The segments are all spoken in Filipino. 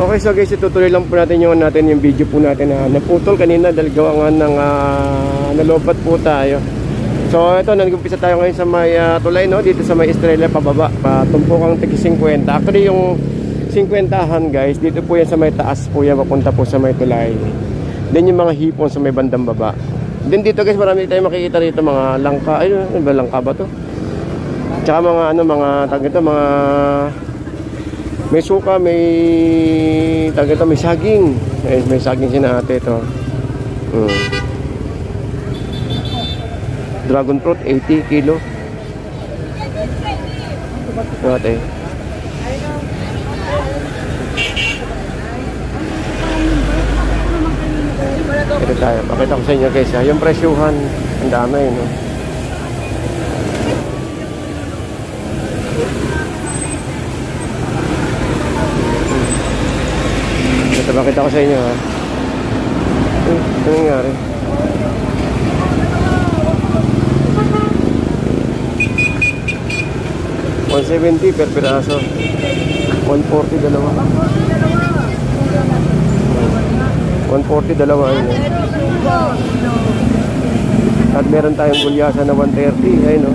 Okay, so guys, itutuloy lang po natin yung video po natin na naputol kanina dahil gawa nga ng nalobat po tayo. So ito, nag-umpisa tayo ngayon sa may tulay, no? Dito sa may Estrella pababa, patumpukang tigi 50. Actually yung 50han guys, dito po yan sa may taas po yan, papunta po sa may tulay. Then yung mga hipon sa may bandang baba. Then dito guys, marami tayong makikita rito mga langka. Ay, ano ba, langka ba to? Tsaka mga mga tag ito, mga may suka, may tag ito, may saging. May saging sina ate ito. Dragon fruit 80 kilo. Ate. Ito tayo, pakita ko sa inyo guys, yung presyuhan, ang dami, no? Ito, pakita ko sa inyo, ha? Ano nangyari? $170 per piraso, 140 dalawa. 140 dalawa yun, eh. At meron tayong gulyasan na 130. Ayun, no?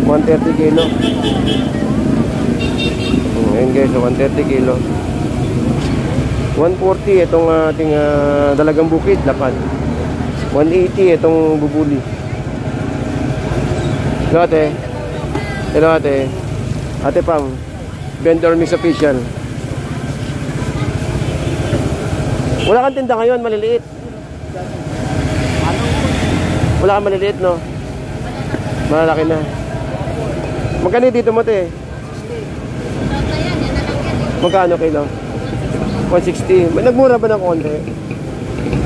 130 kilo. Ayun guys, 130 kilo. 140 itong ating dalagang bukid, lapad. 180 itong bubuli. Hello ate. Hello ate. Ate Pam, vendor mix official. Wala kang tinda ngayon, maliliit. Wala kang maliliit, no? Malalaki na. Magkano dito mo, te? Magkano kilo? 160. Nagmura ba ng konti?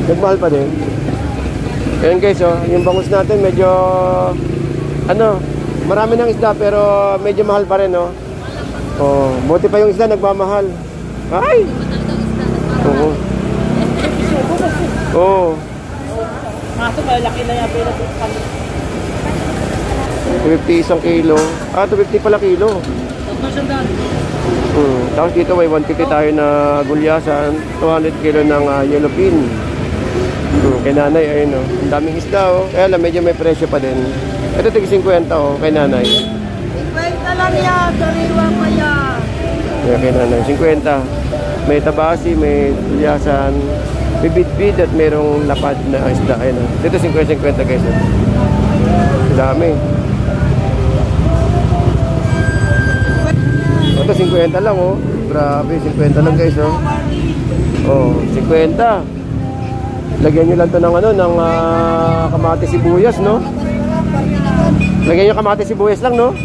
Nagmahal pa din. Ayan guys, oh, yung bangus natin medyo marami ng isda pero medyo mahal pa rin, no? Oh, buti pa yung isda nagmamahal. Ay! Oo. Oo. Maso malaki na yan pero 250 isang kilo. 250 pala kilo. Tapos dito may 150 tayo na gulyasan, 200 kilo ng yellow pin. Kay nanay, ayun, ang daming isda, oh. Kaya lang medyo may presyo pa din. Ito tig 50, oh, kay nanay. 50 lang yan, sariwang pa yan. Kaya kay nanay, 50. May tabasi, may gulyasan, may bit-bit at mayroong lapad na isda, ayun, oh. Dito 50 guys, oh. Dami. Ito 50 lang, oh. Grabe, 50 lang guys, oh. Oh, 50. Lagyan nyo lang to ng ng kamatis sibuyas, no? Lagyan nyo kamatis sibuyas lang, no?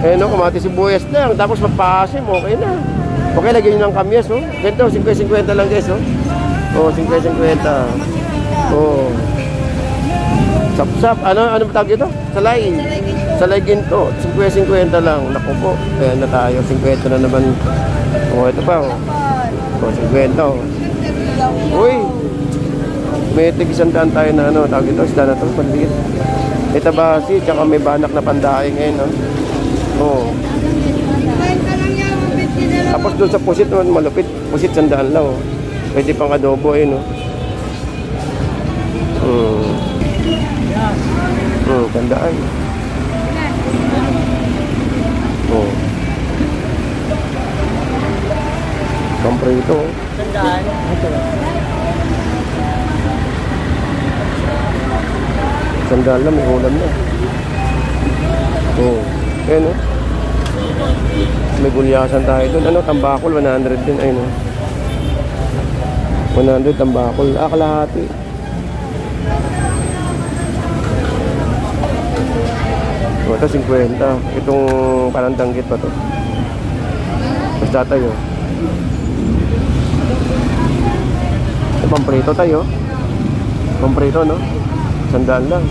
Eh, no, kamatis sibuyas lang. Tapos magpaasim, okay na. Okay, lagyan nyo ng kamyas, oh. Ganito, 50 lang guys, oh. Oh, 50. Oh. Sap-sap. Ano tawag ito? Salay. Salay ginto. 50 lang. Naku po. Ayan na tayo. 50 na naman. Oh, ito pa, oh. Oh, 50, oh. Uy! May tig-100 tayo na tawag ito. Isda na ito. Pandiit. May tabasi. Tsaka may banak na pandaing ngayon, no? Oh. Tapos doon sa pusit naman malupit. Pusit 100 lang, oh. Pwede pang adobo, eh, no? Tandaan. Oh. Kamprito. Tandaan. Sandal lang, may ulam na. Oh. Ayan, no? May gulyasan tayo doon. Tambakol, 100 din. Ayun, no? 100 tambakol. Kalahati. Oh, ito 50. Itong palandanggit pa to. Basta tayo. Ito pamprito tayo. Pamprito, no? 100 lang.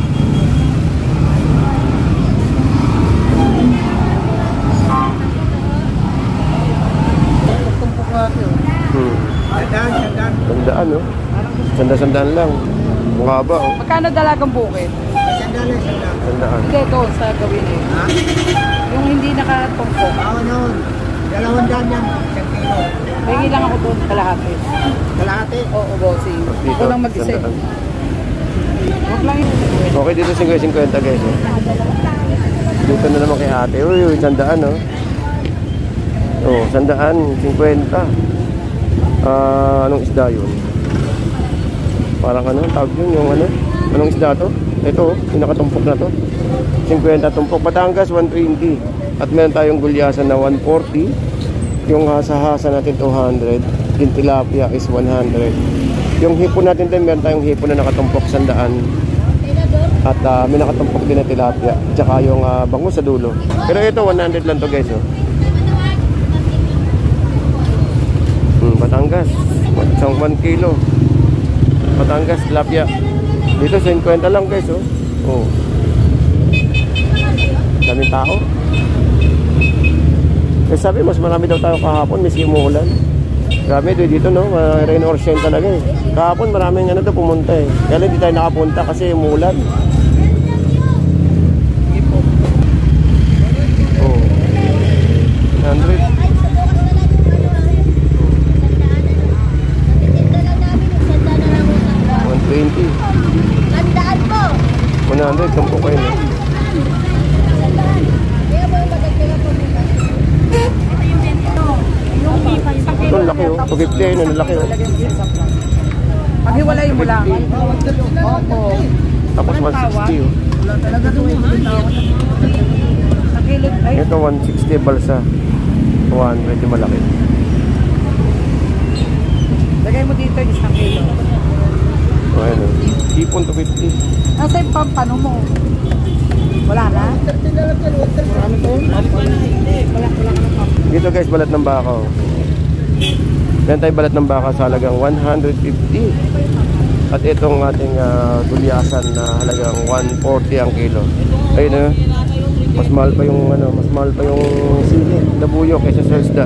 Sandaan, no? Sandaan lang. Mukha ba, oh? Magkano dalagang bukid? Sandaan. Hindi, doon sa gawin eh. Ha? Yung hindi nakatumpok. Noon. 200 yan. 1 kilo. May lang ako doon, kalahati. Kalahati? Oo, bossing. Dito, Ako lang mag-isa. sandaan. Huwag lang yun. Okay, dito 50 guys. Oh. Dito na naman kay ate. Uy, sandaan, no? Oh, sandaan, 50. Anong isda yun? Parang ano, tawag yun, yung ano? Anong isda to? Ito, yung nakatumpok na to. 50 tumpok. Batangas, 120. At meron tayong gulyasan na 140. Yung hasa-hasa natin, 200. Yung tilapia is 100. Yung hipon natin din, meron tayong hipon na nakatumpok 100. At may nakatumpok din na tilapia. Tsaka yung bangus sa dulo. Pero ito, 100 lang to guys. Oh. Batangas, 1 kilo. Batangas, tilapia. Dito 50 lang guys. Oh. Daming tao. Eh sabi, mas marami daw tayo kahapon, miski umuulan. Grabe, dito no, rain or shine talaga eh. Kahapon maraming ano to pumunta eh. Kaya hindi tayo nakapunta kasi umuulan. Oh. 100. 120. Tandaan po! 100, kampo kayo no? Ito ang laki oh, 250 yun, ang laki oh. Paghiwalay mo lang. Opo. Tapos 160 oh. Wala talaga doon. Sa kilid ay. Ito 160 balsa. 200 yung malaki. Lagay mo dito yung isang kilo. So ayun oh. Hipon 250. Nasa yung pampano mo? Wala na? Marami po yun? Wala ka na. Dito guys, balat ng baka oh. Yan tayo balat ng baka sa halagang 150. At itong ating gulyasan na halagang 140 ang kilo. Ayun oh. Mas mahal pa yung ano, mas mahal pa yung sili na buyo kaysa sa isda.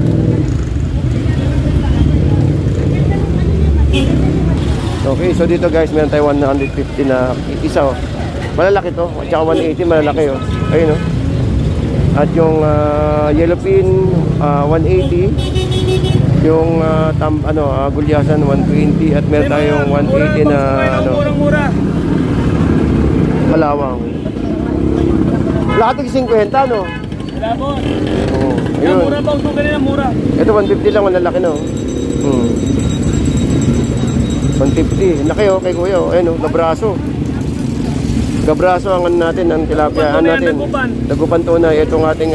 Okay, so dito guys, meron tayo 150 na isa oh. Malalaki to, at saka 180 malalaki oh. Ayun oh. At yung yellowfin 180, yung gulyasan 120 at meron tayong 180 na ano, malawang. Lahat ng 50 no? Wala po. Oo. Ayun. Mura ba ito kanina, mura. Ito 150 lang, malalaki no. 150. Laki oh kay kuya oh. Ayun oh, gabraso. Gabraso ang ano natin, ang tilapia natin. Dagupan tunay. Itong ating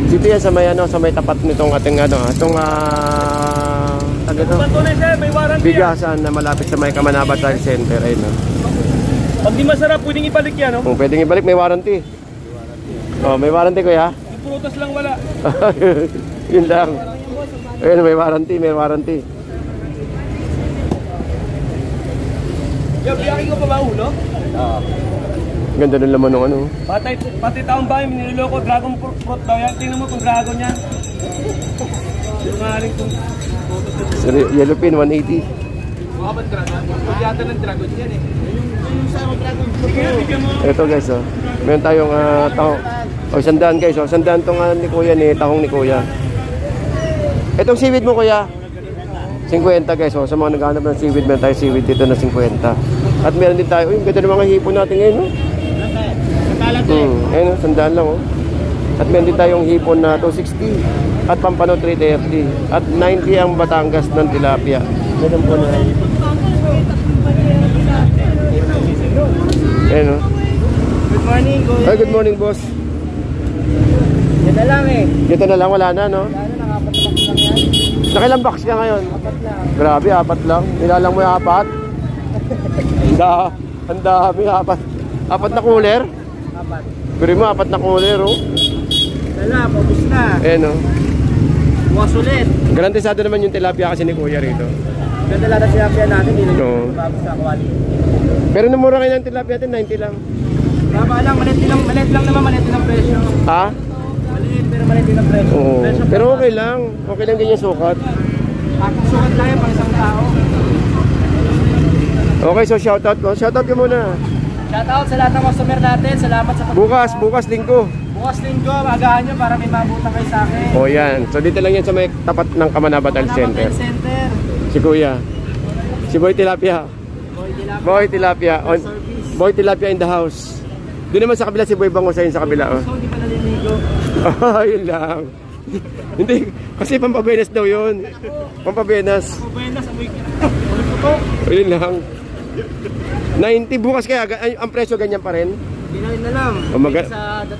dito yan sa may ano, sa may tapat nitong ating ano, itong Dagupan tunay sir, may warranty. bigasan na malapit sa may Kamanabatan Center. Ayun oh. Pag di masarap, pwedeng ibalik yan, no? Kung pwedeng ibalik, may warranty. Oh, may warranty kuya. Yung prutas lang wala. Yun lang. Ayun, may warranty, may warranty. Yung biyakin ko pa ba ulo? Ganda ng laman ng ano. Pati taong bahay, miniloko, dragon fruit daw yan. Tingnan mo kung dragon yan. Yung maaaring kung Yellowfin 180. mga ba dragon? Kung yata ng dragon yan eh. Yung sa dragon fruit. Bigyan mo. Ito guys oh. Meron tayong tahong. Oh, 100 guys oh. 100 tong ni kuya ni tahong ni kuya. Itong seaweed mo kuya. 50 guys oh. Sa mga naghahanap ng seaweed, meron tayong seaweed dito na 50. At meron din tayo, ganda ng mga hipon natin ngayon no. Ayun oh, 100 lang oh. At meron din tayong hipon na 260. At pampano 330. At 90 ang Batangas ng tilapia. Ganun po na. Ayun oh. Good morning, go. Ay, good morning boss. Yan na lang eh. Dito na lang, wala na no. Nakapatabak lang yan. Nakilang box ka ngayon? 4 lang. Grabe, 4 lang. Nilalang mo yung 4? Ang dami, 4. 4 na cooler? 4. Pero mo, 4 na cooler, oh. Wala, pabus na. Ayan, oh. Bukas ulit. Garantisado naman yung tilapia kasi ni Kuya rito. Ganda lang na sinapya natin, hindi na Oo. babus sa quality. Pero namura kayo ng tilapia natin, 90 lang. Tama lang, maliit lang naman, maliit lang presyo. Ha? Maliit pero maliit lang presyo. Oo. Presyo Pero pa- okay lang. Okay lang ganyan sukat. Sukat lang yan pang isang tao. Okay, so shoutout ko. Shoutout ka muna. Shoutout sa lahat ng customer natin. Salamat sa Bukas linggo. Bukas linggo, agahan nyo para may mabutan kayo sa akin. O yan. So dito lang yan sa may tapat ng Kamanabatal Center. Center. Si Kuya. Si Boy Tilapia. Boy Tilapia. Boy Tilapia in the house. Doon naman sa kabila si Boy Bangosayin sa kabila. Oh. So, hindi pa naliligo. Yun lang. Hindi. Kasi pampabenas daw yun. Pampabenas. Buenas, amoy ka. Yun lang. 90 bukas kaya. Ang presyo ganyan pa rin. Hindi na lang.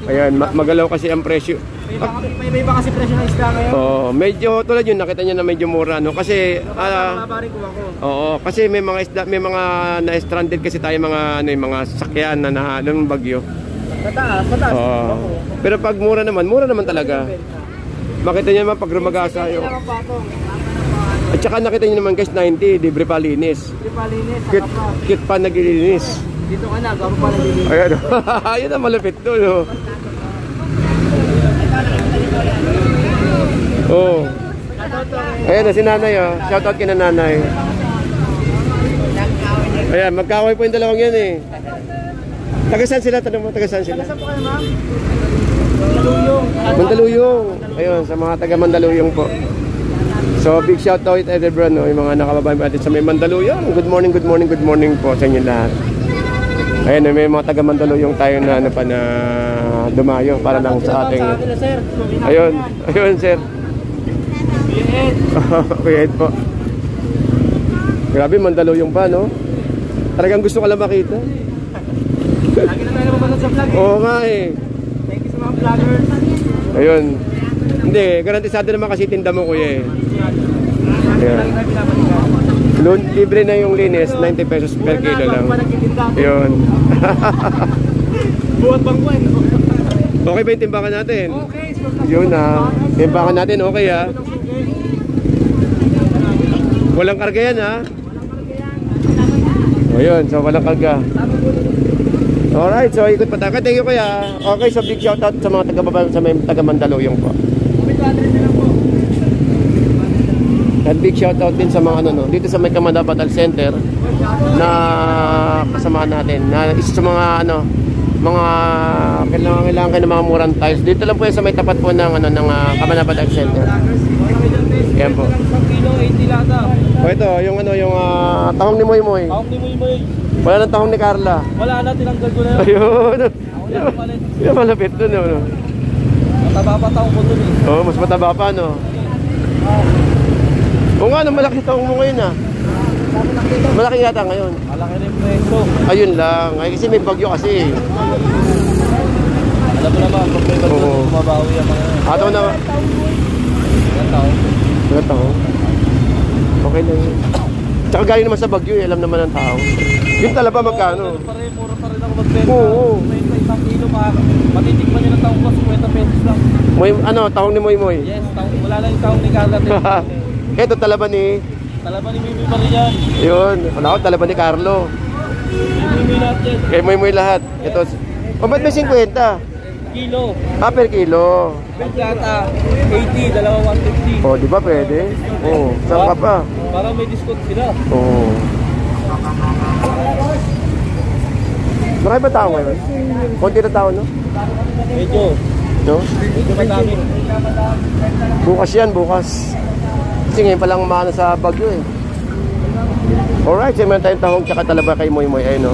Ayan, magalaw kasi ang presyo. May iba kasi presyo ng isda ngayon. Oo, medyo tulad yun, nakita niyo na medyo mura, no? Kasi Mababaring ko ako. oo, kasi may mga isda, may mga na-stranded kasi tayo mga ano, yung mga sasakyan na ng bagyo. Mataas. Oo. Pero pag mura naman talaga. Makita niyo naman pag rumagasa yung. At saka nakita niyo naman guys, 90, libre pa linis. Libre pa linis, Kit pa naglilinis. dito ka na, gawin pa naglilinis. Ayan, ayun ang malupit doon, no? Oh. Ayan na si nanay, oh. Shoutout kina nanay. Ayan, magkaway po yung dalawang yan, eh. Tagasan sila? Tanong mo, tagasan sila? Saan po kayo, ma'am? Mandaluyong. Mandaluyong. Ayun, sa mga taga Mandaluyong po. So, big shoutout everyone, no? Yung mga nakababayan natin sa may Mandaluyong. Good morning po sa inyo lahat. Ayan, may mga taga Mandaluyong tayo na ano pa na dumayo para lang sa ating. Ayun sir. Kuya Ed po. Grabe, Mandaluyong pa, no? Talagang gusto ka lang makita. Lagi na tayo napapanood sa vlog, eh. Oo nga, eh. Thank you sa mga vloggers. Ayun. Hindi, garantisado naman kasi tinda mo, kuya, eh. Ayan. Libre na yung linis, 90 pesos per kilo lang. Ayun. Buhat bang buwan? Okay ba yung timbangan natin? Okay. Yun na. Timbangan natin, okay ha? Walang karga yan ha? O yun, so walang karga. Alright, so ikot pa tayo. Thank you kuya. Okay, so big shoutout sa mga taga Mandaluyong po. At big shoutout din sa mga ano, no, dito sa may Kamanabatal Center na kasamahan natin. Na isa sa mga ano, mga kailangan kayo ng mga murang tiles. Dito lang po yan sa may tapat po ng ano ng Kamanabatal Center. Yan po. 1 kilo, 80 lata. O ito, yung ano, yung tahong ni Moy Moy. Tahong ni Moy Moy. Wala nang tahong ni Carla. Wala na, tinanggal ko na yun. Ayun. Yung malapit dun, no? Mataba pa tahong ko dun, eh. Oo, mas mataba pa, no? Oo nga, malaki tahong mo ngayon, ah. Malaki yata ngayon. Malaki rin preso. Ayun lang. Ay, kasi may bagyo kasi. Alam mo naman, pag may bagyo, Oo. bumabawi ang mga yun. Ataw na. Ilan taon? Wala tahong. Okay lang yun. Tsaka galing naman sa bagyo, alam naman ng tao. Yun talaba magkano? Mura pa rin ako magbenta. Oo. May isang kilo, matitikman nyo ng taong ko, 50 pesos lang. Moy, ano, tahong ni Moy Moy. Yes, wala lang yung taong ni Carla. Ito talaba ni... Talaba ni Mimi pa rin yan. Yun. Wala ko, talaba ni Carlo. Mimi lahat yan. Kay Moy Moy lahat. Ito. O, ba't may 50? Kilo. Per kilo. Bengkata, 80, dalawa 150. O, di ba pwede? Oo. Saan ka pa? Para may discount sila. Oo. Marami ba tao ngayon? Konti na tao, no? Medyo. No? Medyo madami. Bukas yan, bukas. Kasi ngayon palang maano sa bagyo eh. Alright, siya meron tayong tahong tsaka talaba kay Moy Moy. Ayun, no?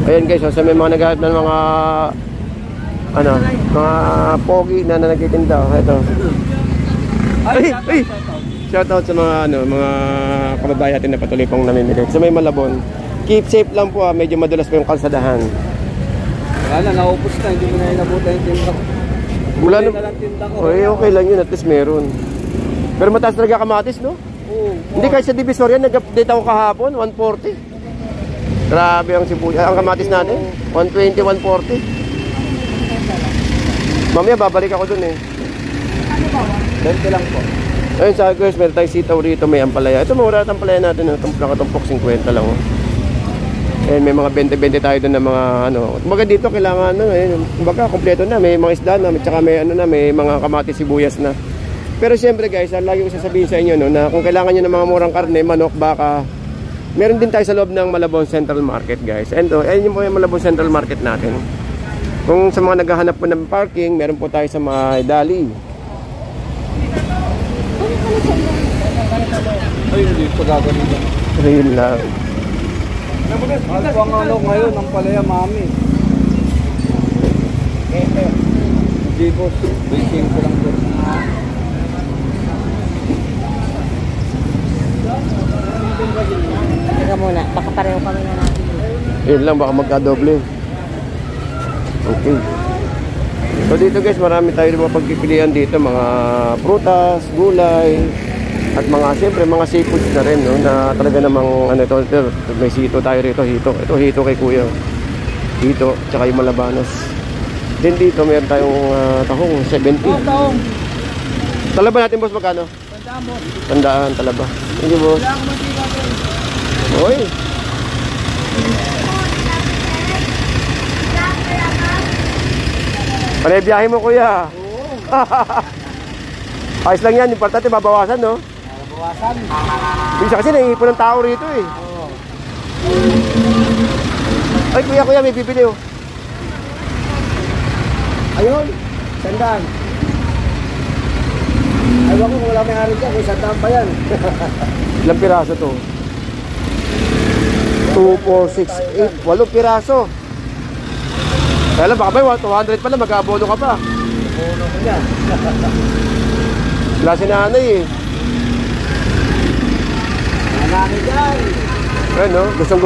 Ayan guys, so may mga naghahanap ng mga ano, mga pogi na nagtitinda. Ito. Ay! Shoutout sa mga ano, mga kababayan natin na patuloy pong namimili. Sa may Malabon. Keep safe lang po, medyo madulas po yung kalsadahan. Wala na, naupos na. Hindi mo na inabutan yung tinda ko. Wala na. Tinda ko. Okay lang yun, at least meron. Pero mataas talaga kamatis, no? Oo. Hindi kahit sa Divisoria, nag-update ako kahapon, 140. Grabe ang sibuyas. Ang kamatis natin, 120, 140. Mamaya babalik ako dun eh. 20 lang po. Ayun sa guys, meron tayong sitaw rito, may ampalaya. Ito mura at ampalaya natin, nakatumpok 50 lang. Oh. Ayun, may mga 20-20 tayo dun na mga ano. Kumbaga dito kailangan ano, kumbaga kompleto na, may mga isda na, tsaka may ano na, may mga kamatis sibuyas na. Pero siyempre guys, lagi ko sasabihin sa inyo no, na kung kailangan nyo ng mga murang karne, manok, baka, Meron din tayo sa loob ng Malabon Central Market, guys. And ayun po yung Malabon Central Market natin. Kung sa mga naghahanap po ng parking, meron po tayo sa mga Dali. Ay, hindi pa gagawin. Real lang. Ano po ang ano ngayon, ang palaya, mami? Hindi po, waiting ko lang po. Teka muna, baka pareho kami na natin. Yun lang, baka magkadoble. Okay. So dito guys, marami tayo mga pagpipilian dito. Mga prutas, gulay, at mga, siyempre, mga seafoods na rin, no? Na talaga namang, ano ito, may sito tayo rito, hito. Ito, hito kay kuya. Hito, tsaka yung malabanos. Then dito, meron tayong tahong, 70. Taong. Talaba natin, boss, magkano? Tandaan mo. Tandaan, talaba. Thank you, boss. Wala akong magiging. Oy. Panay biyahe mo, kuya. Ayos lang yan, importante babawasan, no? Bawasan. Bisa kasi naiipon ng tao rito eh. Ay, kuya, may bibili oh. Ayun, sandaan. Ayaw ko kung wala may hari dyan, kung sandaan pa yan. Ilang piraso to? 2, 4, 6, 8, 8 piraso. Kaya lang, baka ba 200 pala, mag-abono ka pa. Abono ko yan. Wala si nanay eh. Nanay dyan. Ayun no, gustong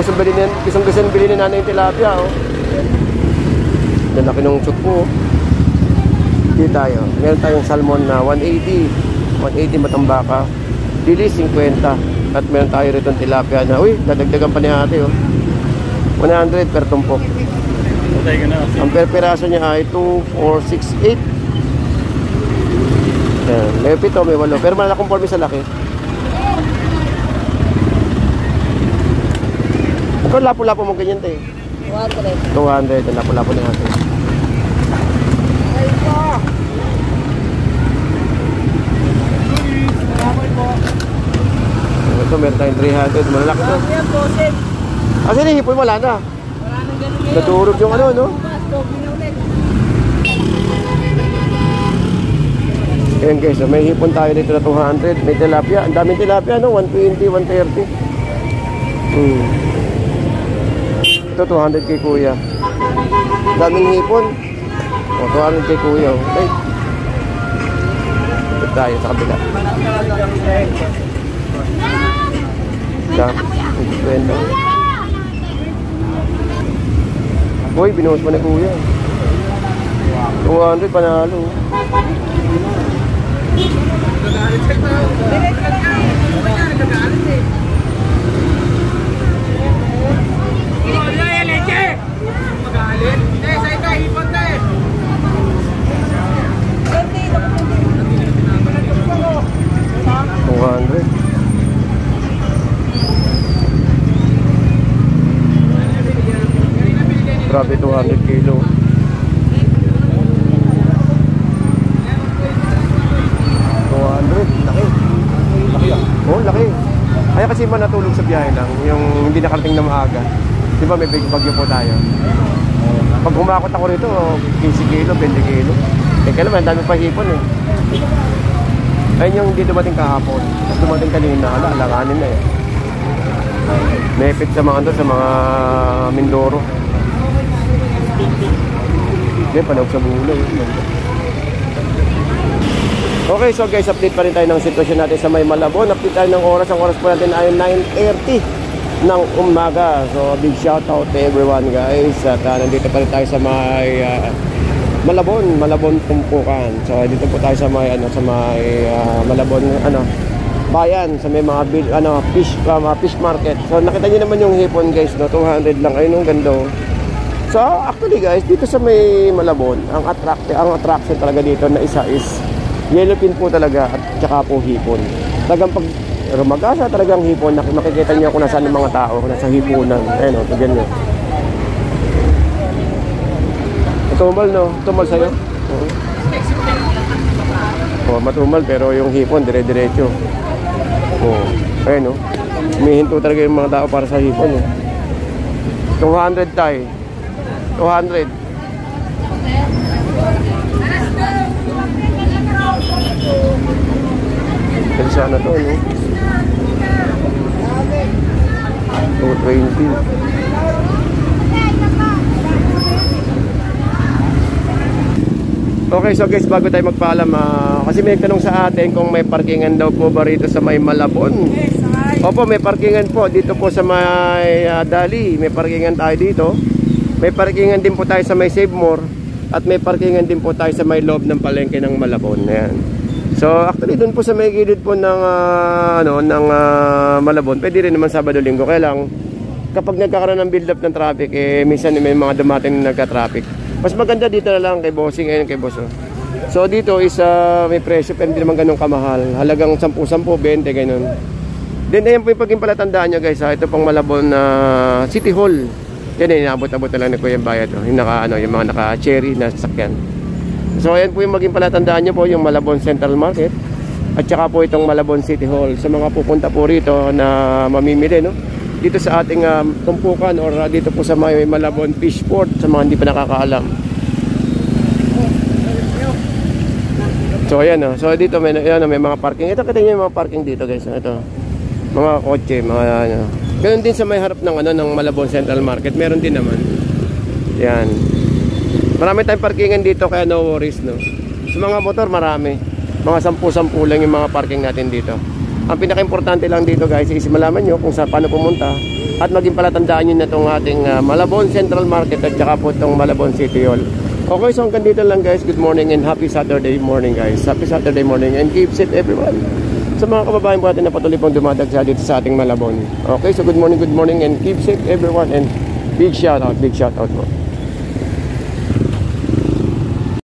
bilhin ni nanay yung tilapia oh. Lalaki ng chuk po. Dito tayo, meron tayong salmon na 180 matambaka, dili 50. At meron tayo rito ng tilapia na, uy, dadagdagan pa ni ate oh, 100 per tumpok. Ang per piraso niya ay 2, 4, 6, 8. Yan, may 7, may 8, pero malakonforme sa laki. Kung lapo-lapo mo ganyan tayo 200. 200, ang lapo-lapo na natin. Ito, meron tayong 300. Malalaki to. Kasi nahihipon, wala na. Naturog yung ano, no? Ayan guys, may hipon tayo dito na 200. May tilapia. Ang daming tilapia, no? 120, 130. Ito, 200 kay kuya. Daming hipon. O, 200 kay kuya. Okay. Ito tayo sa kabila. Kwenta. Uy, binuhos pa na kuya. 200 panalo. Grabe, 200 kilo. 200, laki. Laki ah. Oh, laki. Kaya kasi man natulog sa biyahe lang, yung hindi nakarating na maaga. Di ba may big bagyo po tayo? Pag humakot ako rito, 15 kilo, 20 kilo. Eh, kaya naman, dami pa hipon eh. Ayun yung hindi dumating kahapon. Tapos dumating kanina, alanganin na eh. May effect sa mga doon, sa mga Mindoro. Hindi, panahog sa bulo. Okay, so guys, update pa rin tayo ng sitwasyon natin sa May Malabon. Update tayo ng oras. Ang oras po natin ay 9:30 ng umaga. So, big shout out to everyone guys. At nandito pa rin tayo sa May Malabon Tumpukan. So, dito po tayo sa May, Malabon, bayan. Sa may mga fish market. So, nakita niyo naman yung hipon guys, no? 200 lang. Ayun, ang ganda. So, actually guys, dito sa May Malabon, ang attraction talaga dito na isa is yellowfin po talaga at saka po hipon. Talagang pag rumagasa talagang hipon, makikita niyo kung nasaan yung mga tao, nasa hipunan. Ayun o, tignan niyo. Matumal, no? Tumal sa'yo? Oo, matumal pero yung hipon dire-diretso. Oo, ayun o. Humihinto talaga yung mga tao para sa hipon eh. 200 tayo. 200. Kaya sana to, no? 220. Okay, so guys, bago tayo magpaalam, kasi may tanong sa atin kung may parkingan daw po ba rito sa may Malabon. Opo, may parkingan po dito po sa may Dali. May parkingan tayo dito. May parkingan din po tayo sa may Save More. At may parkingan din po tayo sa may loob ng palengke ng Malabon. Ayan. So actually doon po sa may gilid po ng Malabon, pwede rin naman Sabado-Linggo. Kaya lang kapag nagkakaroon ng build up ng traffic, minsan may mga dumating na nagka-traffic. Mas maganda dito na lang kay bossing, ngayon kay boss. So dito is may presyo pero hindi naman ganun kamahal. Halagang 10, 20, ganun. Then ayan po yung paging palatandaan nyo guys. Ito pang Malabon City Hall. Yan inaabot-abot na lang ni Kuya Bayad. Yung yung mga naka-cherry na sasakyan. So ayan po yung maging palatandaan nyo po, yung Malabon Central Market. At saka po itong Malabon City Hall. Sa mga pupunta po rito na mamimili, no? Dito sa ating tumpukan or dito po sa may Malabon Fishport sa mga hindi pa nakakaalam. So ayan, so dito may mga parking. Ito kita niyo yung mga parking dito guys. Ito. Mga kotse, mga Ganun din sa may harap ng ng Malabon Central Market, meron din naman. Yan. Marami tayong parkingan dito kaya no worries, no. Sa mga motor marami. Mga 10-10 lang yung mga parking natin dito. Ang pinaka-importante lang dito guys is malaman nyo kung paano pumunta at maging palatandaan nyo na itong ating Malabon Central Market at saka po itong Malabon City Hall. Okay, so hanggang dito lang guys. Good morning and happy Saturday morning guys. Happy Saturday morning and keep safe everyone. Sa mga kababayan po natin na patuloy pong dumadagsa dito sa ating Malabon. Okay, so good morning and keep safe everyone and big shout out po.